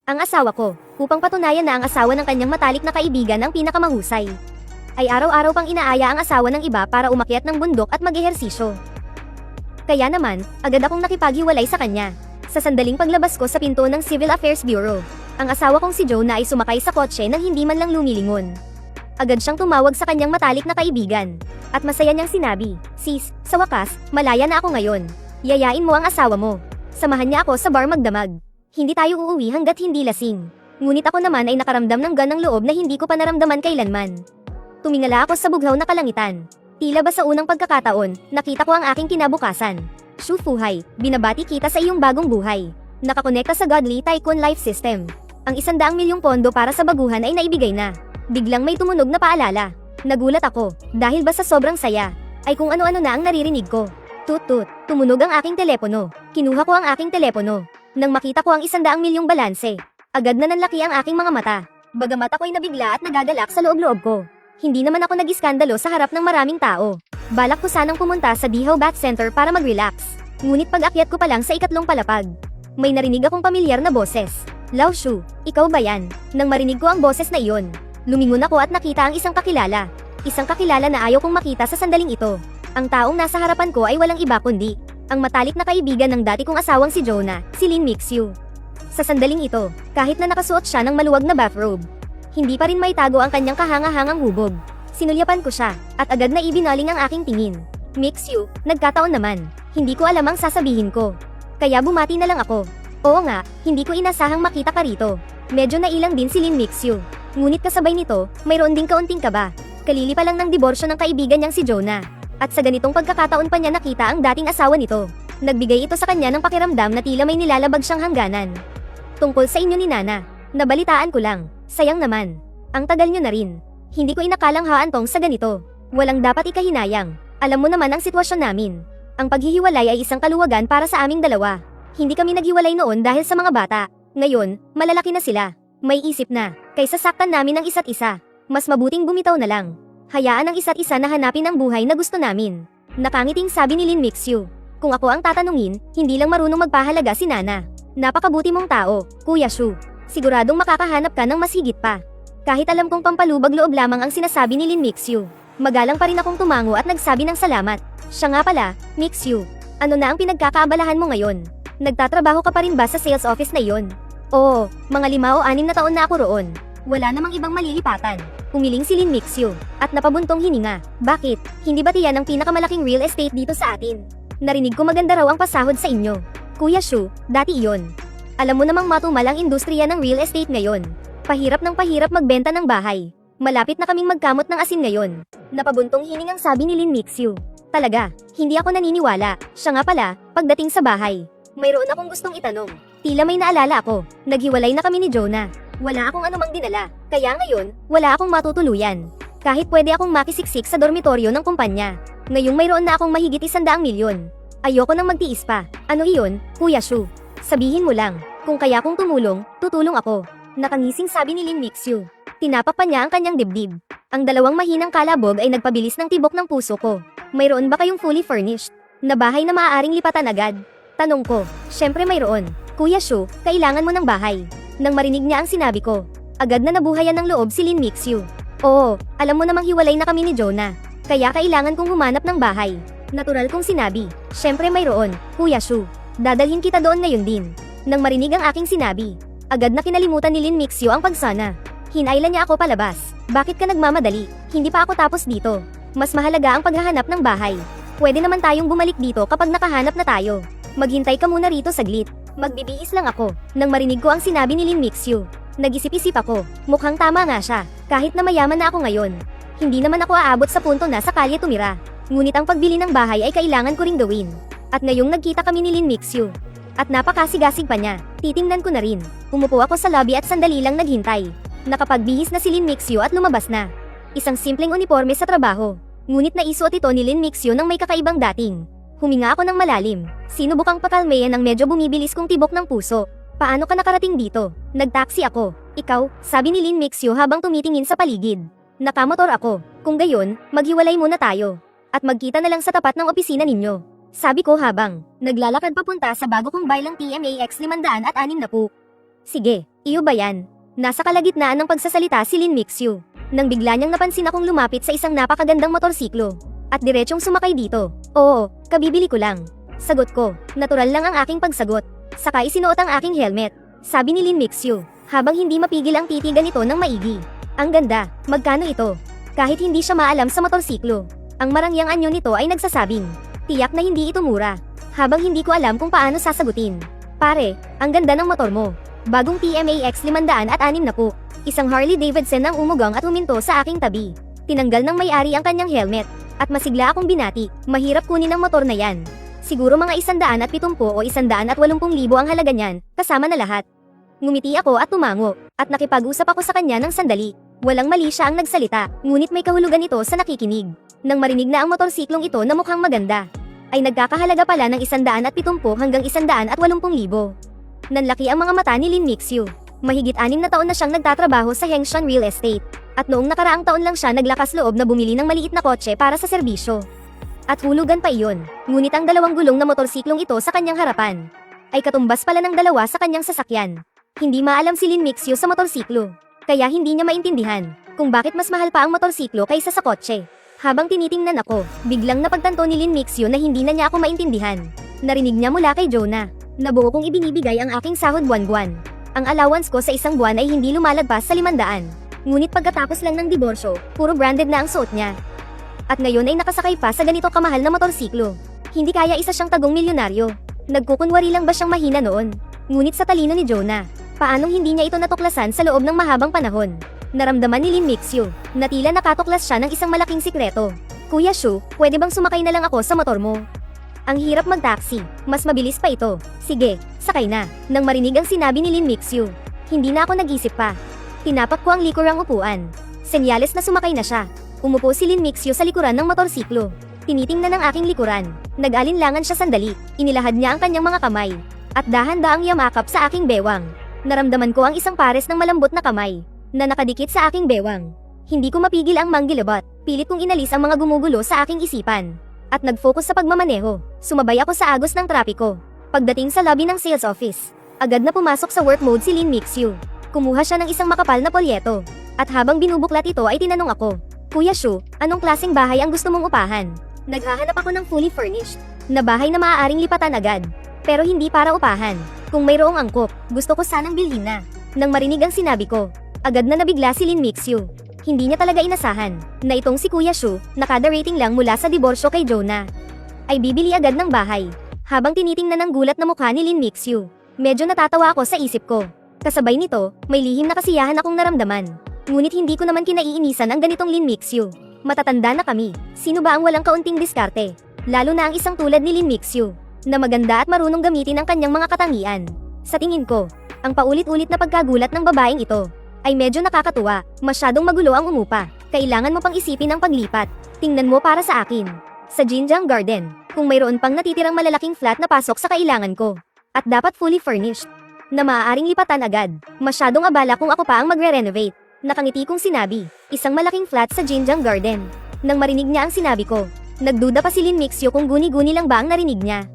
Ang asawa ko, upang patunayan na ang asawa ng kanyang matalik na kaibigan ang pinakamahusay, ay araw-araw pang inaaya ang asawa ng iba para umakyat ng bundok at mag-ehersisyo. Kaya naman, agad akong nakipaghiwalay sa kanya. Sa sandaling paglabas ko sa pinto ng Civil Affairs Bureau, ang asawa kong si Jonah ay sumakay sa kotse nang hindi man lang lumilingon. Agad siyang tumawag sa kanyang matalik na kaibigan. At masaya niyang sinabi, "Sis, sa wakas, malaya na ako ngayon. Yayain mo ang asawa mo." Samahan niya ako sa bar magdamag. Hindi tayo uuwi hanggat hindi lasing. Ngunit ako naman ay nakaramdam ng ganang loob na hindi ko pa naramdaman kailanman. Tumingala ako sa bughaw na kalangitan. Tila ba sa unang pagkakataon, nakita ko ang aking kinabukasan. Shufuhay, binabati kita sa iyong bagong buhay. Nakakonekta sa Godly Tycoon Life System. Ang 100 milyong pondo para sa baguhan ay naibigay na. Biglang may tumunog na paalala. Nagulat ako, dahil ba sa sobrang saya, ay kung ano-ano na ang naririnig ko. Tut-tut, tumunog ang aking telepono. Kinuha ko ang aking telepono. Nang makita ko ang 100 milyong balanse, agad na nanlaki ang aking mga mata. Bagamat ako'y nabigla at nagagalak sa loob-loob ko. Hindi naman ako nag-iskandalo sa harap ng maraming tao. Balak ko sanang pumunta sa Dihaw Bath Center para mag-relax. Ngunit pag-akyat ko pa lang sa ikatlong palapag, may narinig akong pamilyar na boses. "Lao Shu, ikaw ba yan?" Nang marinig ko ang boses na iyon, lumingon ako at nakita ang isang kakilala. Isang kakilala na ayaw kong makita sa sandaling ito. Ang taong nasa harapan ko ay walang iba kundi ang matalik na kaibigan ng dati kong asawang si Jonah, si Lin Mixu. Sa sandaling ito, kahit na nakasuot siya ng maluwag na bathrobe, hindi pa rin maitago ang kanyang kahanga-hangang hubog. Sinulyapan ko siya, at agad na ibinaling ang aking tingin. "Mixu, nagkataon naman. Hindi ko alam ang sasabihin ko. Kaya bumati na lang ako." "Oo nga, hindi ko inasahang makita ka rito." Medyo nailang din si Lin Mixu. Ngunit kasabay nito, mayroon ding kaunting kaba. Kalili pa lang ng diborsyo ng kaibigan niyang si Jonah. At sa ganitong pagkakataon pa niya nakita ang dating asawa nito. Nagbigay ito sa kanya ng pakiramdam na tila may nilalabag siyang hangganan. "Tungkol sa inyo ni Nana, nabalitaan ko lang. Sayang naman. Ang tagal niyo na rin. Hindi ko inakalang haantong sa ganito. Walang dapat ikahinayang. Alam mo naman ang sitwasyon namin. Ang paghihiwalay ay isang kaluwagan para sa aming dalawa. Hindi kami naghiwalay noon dahil sa mga bata. Ngayon, malalaki na sila. May isip na, kaysa saktan namin ang isa't isa. Mas mabuting bumitaw na lang. Hayaan ang isa't isa na hanapin ang buhay na gusto namin." Nakangiting sabi ni Lin Mixu. "Kung ako ang tatanungin, hindi lang marunong magpahalaga si Nana. Napakabuti mong tao, Kuya Shu. Siguradong makakahanap ka ng mas higit pa." Kahit alam kong pampalubag loob lamang ang sinasabi ni Lin Mixu, magalang pa rin akong tumango at nagsabi ng salamat. "Siya nga pala, Mixu. Ano na ang pinagkakaabalahan mo ngayon? Nagtatrabaho ka pa rin ba sa sales office na iyon?" "Oo, mga 5 o 6 na taon na ako roon. Wala namang ibang malilipatan." Umiling si Lin Mixu, at napabuntong hininga. "Bakit? Hindi ba tiyan ang pinakamalaking real estate dito sa atin? Narinig ko maganda raw ang pasahod sa inyo." "Kuya Shu, dati iyon. Alam mo namang matumal ang industriya ng real estate ngayon. Pahirap ng pahirap magbenta ng bahay. Malapit na kaming magkamot ng asin ngayon." Napabuntong hiningang sabi ni Lin Mixu. "Talaga, hindi ako naniniwala. Siya nga pala, pagdating sa bahay, mayroon akong gustong itanong. Tila may naalala ako. Naghiwalay na kami ni Jonah. Wala akong anumang dinala, kaya ngayon, wala akong matutuluyan. Kahit pwede akong makisiksik sa dormitoryo ng kumpanya. Ngayong mayroon na akong mahigit 100 milyon. Ayoko nang magtiis pa. Ano iyon, Kuya Shu? Sabihin mo lang, kung kaya kong tumulong, tutulong ako." Nakangising sabi ni Lin Mixu. Tinapak pa niya ang kanyang dibdib. Ang dalawang mahinang kalabog ay nagpabilis ng tibok ng puso ko. "Mayroon ba kayong fully furnished na bahay na maaaring lipatan agad?" Tanong ko. "Syempre mayroon, Kuya Shu, kailangan mo ng bahay." Nang marinig niya ang sinabi ko, agad na nabuhayan ng loob si Lin Mixu. "Oo, alam mo namang hiwalay na kami ni Jonah. Kaya kailangan kong humanap ng bahay." Natural kong sinabi, "Syempre mayroon, Kuya Shu. Dadalhin kita doon ngayon din." Nang marinig ang aking sinabi, agad na kinalimutan ni Lin Mixu ang pagsana. Hinailan niya ako palabas. "Bakit ka nagmamadali? Hindi pa ako tapos dito. Mas mahalaga ang paghahanap ng bahay. Pwede naman tayong bumalik dito kapag nakahanap na tayo. Maghintay ka muna rito saglit. Magbibihis lang ako." Nang marinig ko ang sinabi ni Lin Mixu, nag-isip-isip ako. Mukhang tama nga siya. Kahit na mayaman na ako ngayon, hindi naman ako aabot sa punto na sa kalye tumira. Ngunit ang pagbili ng bahay ay kailangan ko ring gawin. At ngayong nagkita kami ni Lin Mixu, at napakasigasig pa niya, titingnan ko na rin. Umupo ako sa lobby at sandali lang naghintay. Nakapagbihis na si Lin Mixu at lumabas na. Isang simpleng uniforme sa trabaho. Ngunit naisuot ito ni Lin Mixu ng may kakaibang dating. Huminga ako ng malalim. Sinubukang pakalmayan ang medyo bumibilis kong tibok ng puso. "Paano ka nakarating dito?" "Nagtaksi ako." "Ikaw?" sabi ni Lin Mixu habang tumitingin sa paligid. "Nakamotor ako. Kung gayon, maghiwalay muna tayo. At magkita na lang sa tapat ng opisina ninyo." Sabi ko habang naglalakad papunta sa bago kong baylang TMAX 560. "Sige." Iyo ba yan? Nasa kalagitnaan ng pagsasalita si Lin Mixu. Nang bigla niyang napansin akong lumapit sa isang napakagandang motorsiklo. At diretsong sumakay dito. Oo, kabibili ko lang. Sagot ko, natural lang ang aking pagsagot. Saka isinuot ang aking helmet. Sabi ni Lin Mixu, habang hindi mapigil ang titigan nito ng maigi. Ang ganda, magkano ito? Kahit hindi siya maalam sa motorsiklo. Ang marangyang anyo nito ay nagsasabing, tiyak na hindi ito mura. Habang hindi ko alam kung paano sasagutin. Pare, ang ganda ng motor mo. Bagong TMAX 560 na po. Isang Harley Davidson ang umugang at huminto sa aking tabi. Tinanggal ng may-ari ang kanyang helmet. At masigla akong binati, mahirap kunin ang motor na yan. Siguro mga 170 o 180,000 ang halaga niyan, kasama na lahat. Ngumiti ako at tumango, at nakipag-usap ako sa kanya ng sandali. Walang mali siya ang nagsalita, ngunit may kahulugan ito sa nakikinig. Nang marinig na ang motorsiklong ito na mukhang maganda, ay nagkakahalaga pala ng 170 hanggang 180,000. Nanlaki ang mga mata ni Lin Mixu. Mahigit 6 na taon na siyang nagtatrabaho sa Hengshan Real Estate. At noong nakaraang taon lang siya naglakas loob na bumili ng maliit na kotse para sa serbisyo. At hulugan pa iyon, ngunit ang 2 gulong na motorsiklong ito sa kanyang harapan ay katumbas pala ng 2 sa kanyang sasakyan. Hindi maalam si Lin Mixu sa motorsiklo, kaya hindi niya maintindihan kung bakit mas mahal pa ang motorsiklo kaysa sa kotse. Habang tinitingnan ako, biglang napagtanto ni Lin Mixu na hindi na niya ako maintindihan. Narinig niya mula kay Jonah na buo kong ibinibigay ang aking sahod buwan-buwan. Ang allowance ko sa isang buwan ay hindi lumalagpas sa 500. Ngunit pagkatapos lang ng diborsyo, puro branded na ang suot niya. At ngayon ay nakasakay pa sa ganito kamahal na motorsiklo. Hindi kaya isa siyang tagong milyonaryo. Nagkukunwari lang ba siyang mahina noon? Ngunit sa talino ni Jonah, paanong hindi niya ito natuklasan sa loob ng mahabang panahon? Naramdaman ni Lin Mixu na tila nakatuklas siya ng isang malaking sikreto. Kuya Shu, pwede bang sumakay na lang ako sa motor mo? Ang hirap mag-taxi, mas mabilis pa ito. Sige, sakay na. Nang marinig ang sinabi ni Lin Mixu, hindi na ako nag-isip pa. Tinapak ko ang likurang upuan. Senyales na sumakay na siya. Umupo si Lin Mixu sa likuran ng motorsiklo. Tinitingnan ang aking likuran. Nag-alinlangan siya sandali. Inilahad niya ang kanyang mga kamay. At dahan-daang yamakap sa aking bewang. Naramdaman ko ang isang pares ng malambot na kamay na nakadikit sa aking bewang. Hindi ko mapigil ang manggilabot. Pilit kong inalis ang mga gumugulo sa aking isipan. At nag-focus sa pagmamaneho. Sumabay ako sa agos ng trapiko. Pagdating sa lobby ng sales office, agad na pumasok sa work mode si Lin Mixu. Kumuha siya ng isang makapal na polyeto. At habang binubuklat ito ay tinanong ako, Kuya Shu, anong klaseng bahay ang gusto mong upahan? Naghahanap ako ng fully furnished na bahay na maaaring lipatan agad. Pero hindi para upahan. Kung mayroong angkop, gusto ko sanang bilhin na. Nang marinig ang sinabi ko, agad na nabigla si Lin Mixu. Hindi niya talaga inasahan na itong si Kuya Shu, nakada rating lang mula sa diborsyo kay Jonah, ay bibili agad ng bahay. Habang tinitingnan ng gulat na mukha ni Lin Mixu, medyo natatawa ako sa isip ko. Kasabay nito, may lihim na kasiyahan akong naramdaman. Ngunit hindi ko naman kinaiinisan ang ganitong Lin Mixu. Matatanda na kami. Sino ba ang walang kaunting diskarte? Lalo na ang isang tulad ni Lin Mixu, na maganda at marunong gamitin ang kanyang mga katangian. Sa tingin ko, ang paulit-ulit na pagkagulat ng babaeng ito ay medyo nakakatuwa. Masyadong magulo ang umupa. Kailangan mo pang isipin ang paglipat. Tingnan mo para sa akin. Sa Jinjiang Garden, kung mayroon pang natitirang malalaking flat na pasok sa kailangan ko. At dapat fully furnished na maaaring lipatan agad. Masyadong abala kung ako pa ang magre-renovate. Nakangiti kong sinabi, isang malaking flat sa Jinjiang Garden. Nang marinig niya ang sinabi ko, nagduda pa si Lin Mixu kung guni-guni lang ba ang narinig niya.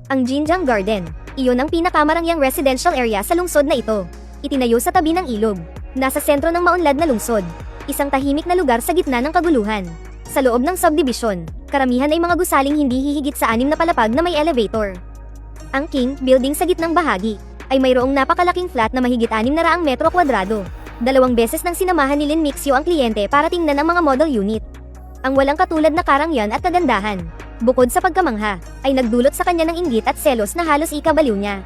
Ang Jinjiang Garden, iyon ang pinakamarangyang residential area sa lungsod na ito. Itinayo sa tabi ng ilog. Nasa sentro ng maunlad na lungsod. Isang tahimik na lugar sa gitna ng kaguluhan. Sa loob ng subdivision, karamihan ay mga gusaling hindi hihigit sa 6 na palapag na may elevator. Ang King Building sa gitnang bahagi ay mayroong napakalaking flat na mahigit 600 metro kwadrado. 2 beses nang sinamahan ni Lin Mixu ang kliyente para tingnan ang mga model unit. Ang walang katulad na karangyan at kagandahan, bukod sa pagkamangha, ay nagdulot sa kanya ng inggit at selos na halos ikabaliw niya.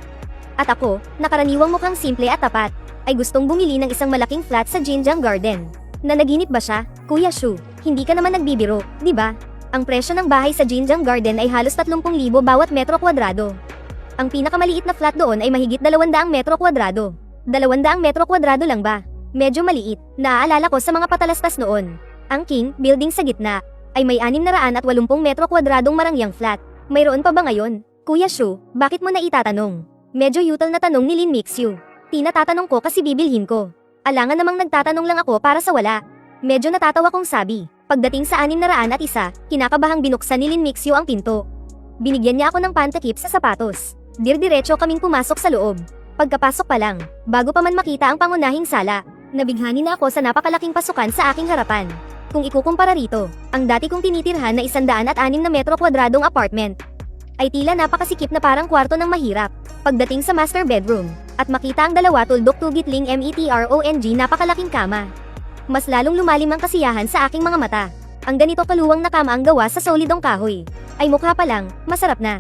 At ako, nakaraniwang mukhang simple at tapat, ay gustong bumili ng isang malaking flat sa Jinjiang Garden. Nanaginip ba siya? Kuya Shu, hindi ka naman nagbibiro, di ba? Ang presyo ng bahay sa Jinjiang Garden ay halos 30,000 bawat metro kwadrado. Ang pinakamaliit na flat doon ay mahigit 200 metro kwadrado. 200 metro kwadrado lang ba? Medyo maliit. Naaalala ko sa mga patalastas noon. Ang King Building sa gitna ay may 680 metro kwadradong marangyang flat. Mayroon pa ba ngayon? Kuya Shu, bakit mo na itatanong? Medyo yutal na tanong ni Lin Mixu. Tinatatanong ko kasi bibilhin ko. Alangan namang nagtatanong lang ako para sa wala. Medyo natatawa kong sabi. Pagdating sa 601, kinakabahang binuksan ni Lin Mixu ang pinto. Binigyan niya ako ng pantakip sa sapatos. Dir-diretso kaming pumasok sa loob. Pagkapasok pa lang, bago pa man makita ang pangunahing sala, nabighani na ako sa napakalaking pasukan sa aking harapan. Kung ikukumpara rito, ang dati kong tinitirhan na 106 na metro kwadradong apartment, ay tila napakasikip na parang kwarto ng mahirap. Pagdating sa master bedroom, at makita ang dalawa tuldok tugitling metrong napakalaking kama. Mas lalong lumalim ang kasiyahan sa aking mga mata. Ang ganito kaluwang na kama ang gawa sa solidong kahoy, ay mukha pa lang, masarap na.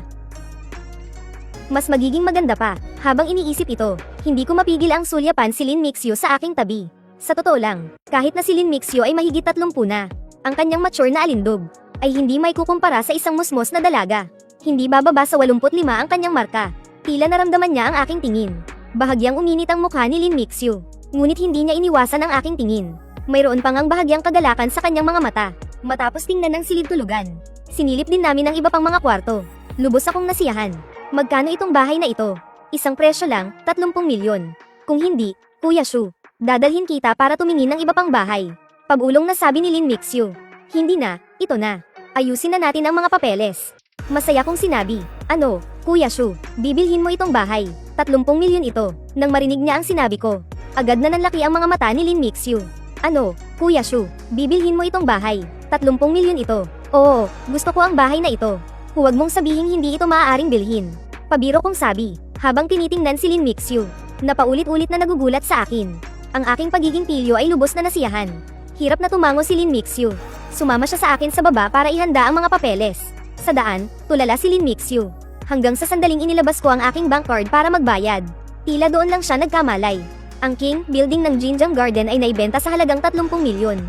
Mas magiging maganda pa, habang iniisip ito, hindi ko mapigil ang sulyapan si Lin Mixio sa aking tabi. Sa totoo lang, kahit na si Lin Mixio ay mahigit 30 na, ang kanyang mature na alindog, ay hindi may kukumpara sa isang musmos na dalaga. Hindi bababa sa 85 ang kanyang marka. Tila naramdaman niya ang aking tingin. Bahagyang uminit ang mukha ni Lin Mixio, ngunit hindi niya iniwasan ang aking tingin. Mayroon pang ang bahagyang kagalakan sa kanyang mga mata. Matapos tingnan ng silid tulugan, sinilip din namin ang iba pang mga kwarto. Lubos akong nasiyahan. Magkano itong bahay na ito? Isang presyo lang, 30 milyon. Kung hindi, Kuya Shu, dadalhin kita para tumingin ng iba pang bahay. Pabulong na sabi ni Lin Mixio. Hindi na, ito na. Ayusin na natin ang mga papeles. Masaya kong sinabi, ano, Kuya Shu, bibilhin mo itong bahay. 30 milyon ito. Nang marinig niya ang sinabi ko, agad na nanlaki ang mga mata ni Lin Mixio. Ano, Kuya Shu, bibilhin mo itong bahay. 30 milyon ito. Oo, gusto ko ang bahay na ito. Huwag mong sabihing hindi ito maaaring bilhin. Pabiro kong sabi, habang tinitingnan si Lin Mixio, na paulit-ulit na nagugulat sa akin. Ang aking pagiging pilyo ay lubos na nasiyahan. Hirap na tumango si Lin Mixio. Sumama siya sa akin sa baba para ihanda ang mga papeles. Sa daan, tulala si Lin Mixio. Hanggang sa sandaling inilabas ko ang aking bank card para magbayad. Tila doon lang siya nagkamalay. Ang King Building ng Jinjiang Garden ay naibenta sa halagang 30 milyon.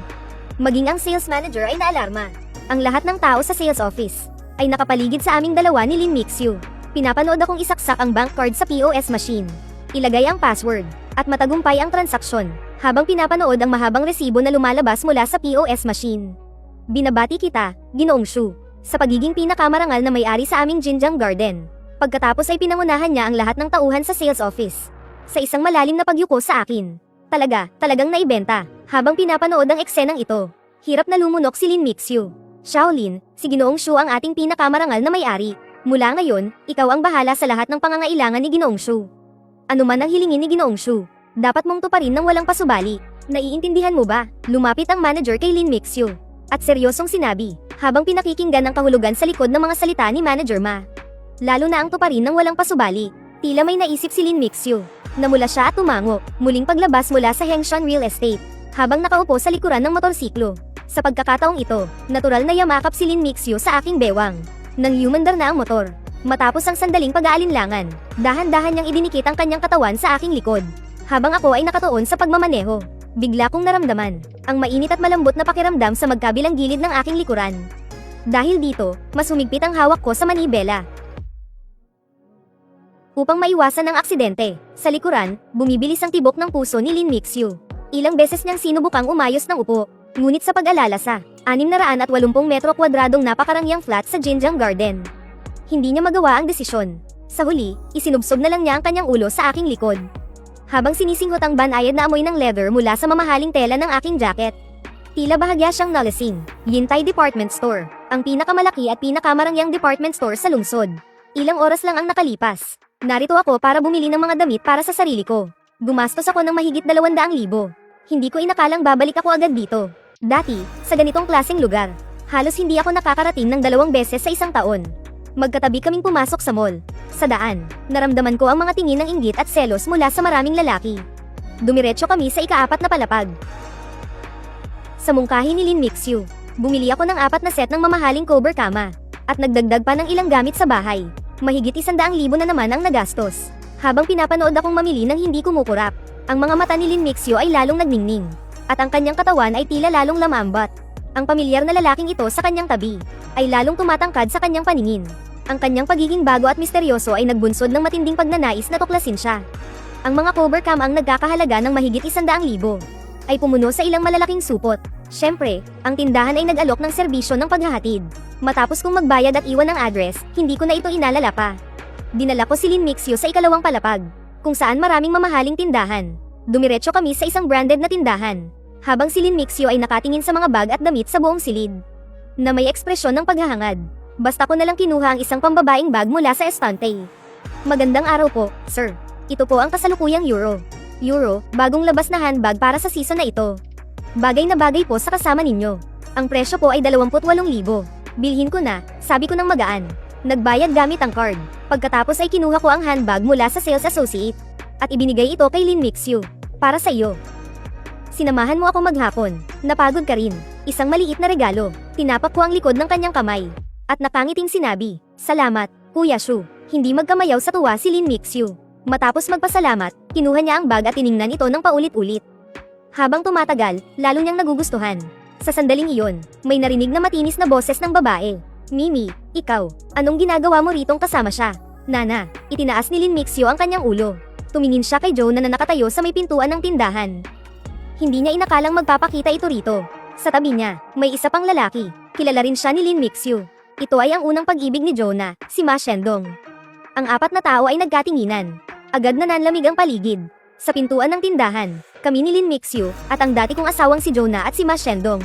Maging ang sales manager ay naalarma. Ang lahat ng tao sa sales office ay nakapaligid sa aming dalawa ni Lin Mixio. Pinapanood akong isaksak ang bank card sa POS machine. Ilagay ang password, at matagumpay ang transaksyon, habang pinapanood ang mahabang resibo na lumalabas mula sa POS machine. Binabati kita, Ginoong Shu, sa pagiging pinakamarangal na may-ari sa aming Jinjiang Garden. Pagkatapos ay pinangunahan niya ang lahat ng tauhan sa sales office. Sa isang malalim na pagyuko sa akin. Talagang naibenta, habang pinapanood ang eksenang ito. Hirap na lumunok si Lin Mixio. Shaolin, si Ginoong Shu ang ating pinakamarangal na may-ari. Mula ngayon, ikaw ang bahala sa lahat ng pangangailangan ni Ginoong Shu. Ano man ang hilingin ni Ginoong Shu, dapat mong tuparin ng walang pasubali. Naiintindihan mo ba? Lumapit ang manager kay Lin Mixio. At seryosong sinabi, habang pinakikinggan ng kahulugan sa likod ng mga salita ni Manager Ma. Lalo na ang tuparin ng walang pasubali. Tila may naisip si Lin Mixio. Namula siya at tumango, muling paglabas mula sa Hengshan Real Estate, habang nakaupo sa likuran ng motorsiklo. Sa pagkakataong ito, natural na yamakap si Lin Mixio sa aking bewang. Nang humandar na ang motor. Matapos ang sandaling pag-aalinlangan, dahan-dahan niyang idinikit ang kanyang katawan sa aking likod. Habang ako ay nakatuon sa pagmamaneho, bigla kong naramdaman ang mainit at malambot na pakiramdam sa magkabilang gilid ng aking likuran. Dahil dito, mas humigpit ang hawak ko sa manibela. Upang maiwasan ang aksidente, sa likuran, bumibilis ang tibok ng puso ni Lin Mixio. Ilang beses niyang sinubukang umayos ng upo, ngunit sa pag-alala sa 680 metro kwadradong napakarangyang flat sa Jinjiang Garden, hindi niya magawa ang desisyon. Sa huli, isinubsob na lang niya ang kanyang ulo sa aking likod. Habang sinisinghot ang banayad na amoy ng leather mula sa mamahaling tela ng aking jacket. Tila bahagya siyang nalasing. Yintay Department Store, ang pinakamalaki at pinakamarangyang department store sa lungsod. Ilang oras lang ang nakalipas. Narito ako para bumili ng mga damit para sa sarili ko. Gumastos ako ng mahigit 200,000. Hindi ko inakalang babalik ako agad dito. Dati, sa ganitong klaseng lugar, halos hindi ako nakakarating ng 2 beses sa isang taon. Magkatabi kaming pumasok sa mall. Sa daan, naramdaman ko ang mga tingin ng inggit at selos mula sa maraming lalaki. Dumiretso kami sa ika-4 na palapag. Sa mungkahi ni Lin Mixio, bumili ako ng 4 na set ng mamahaling cover kama, at nagdagdag pa ng ilang gamit sa bahay. Mahigit 100,000 na naman ang nagastos. Habang pinapanood akong mamili ng hindi kumukurap, ang mga mata ni Lin Mixio ay lalong nagningning. At ang kanyang katawan ay tila lalong lamambat. Ang pamilyar na lalaking ito sa kanyang tabi, ay lalong tumatangkad sa kanyang paningin. Ang kanyang pagiging bago at misteryoso ay nagbunsod ng matinding pagnanais na tuklasin siya. Ang mga cover cam ang nagkakahalaga ng mahigit 100,000, ay pumuno sa ilang malalaking supot. Siyempre, ang tindahan ay nag-alok ng serbisyo ng paghahatid. Matapos kong magbayad at iwan ang address, hindi ko na ito inalala pa. Dinala ko si Lin Mixio sa ikalawang palapag, kung saan maraming mamahaling tindahan. Dumiretso kami sa isang branded na tindahan, habang si Lin Mixio ay nakatingin sa mga bag at damit sa buong silid, na may ekspresyon ng paghahangad. Basta ko nalang kinuha ang isang pambabaing bag mula sa estante. Magandang araw po, sir. Ito po ang kasalukuyang euro. Euro, bagong labas na handbag para sa season na ito. Bagay na bagay po sa kasama ninyo. Ang presyo po ay 28,000. Bilhin ko na, sabi ko ng magaan. Nagbayad gamit ang card. Pagkatapos ay kinuha ko ang handbag mula sa sales associate. At ibinigay ito kay Lin Mixu. Para sa iyo. Sinamahan mo ako maghapon. Napagod ka rin. Isang maliit na regalo. Tinapak ko ang likod ng kanyang kamay. At nakangiting sinabi, "Salamat, Kuya Shu." Hindi magkamayaw sa tuwa si Lin Mixu. Matapos magpasalamat, kinuha niya ang bag at tiningnan ito ng paulit-ulit. Habang tumatagal, lalo niyang nagugustuhan. Sa sandaling iyon, may narinig na matinis na boses ng babae. "Mimi, ikaw, anong ginagawa mo ritong kasama siya?" "Nana," itinaas ni Lin Mixu ang kanyang ulo. Tumingin siya kay Joe na nakatayo sa may pintuan ng tindahan. Hindi niya inakalang magpapakita ito rito. Sa tabi niya, may isa pang lalaki. Kilala rin siya ni Lin Mixu. Ito ay ang unang pag-ibig ni Jonah, si Ma Shendong. Ang apat na tao ay nagkatinginan. Agad na nanlamig ang paligid. Sa pintuan ng tindahan, kami ni Lin Mixu at ang dati kong asawang si Jonah at si Ma Shendong.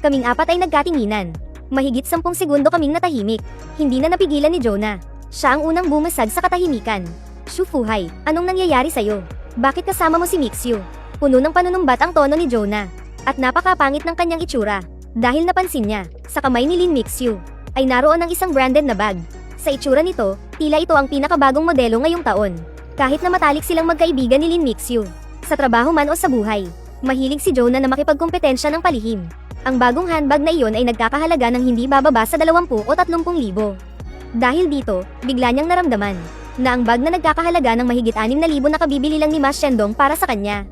Kaming apat ay nagkatinginan. Mahigit 10 segundo kaming natahimik. Hindi na napigilan ni Jonah. Siya ang unang bumasag sa katahimikan. "Shu Fuhai, anong nangyayari sa'yo? Bakit kasama mo si Mixu?" Puno ng panunumbat ang tono ni Jonah. At napakapangit ng kanyang itsura. Dahil napansin niya, sa kamay ni Lin Mixu, ay naroon ang isang branded na bag. Sa itsura nito, tila ito ang pinakabagong modelo ngayong taon. Kahit na matalik silang magkaibigan ni Lin Mixu. Sa trabaho man o sa buhay, mahilig si Jonah na makipagkompetensya ng palihim. Ang bagong handbag na iyon ay nagkakahalaga ng hindi bababa sa 20 o 30,000. Dahil dito, bigla niyang naramdaman na ang bag na nagkakahalaga ng mahigit 6,000 na kabibili lang ni Ma Shendong para sa kanya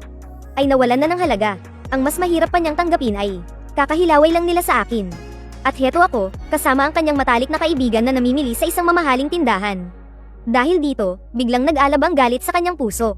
ay nawalan na ng halaga. Ang mas mahirap pa niyang tanggapin ay, kakahilaway lang nila sa akin. At heto ako, kasama ang kanyang matalik na kaibigan na namimili sa isang mamahaling tindahan. Dahil dito, biglang nag-alab ang galit sa kanyang puso.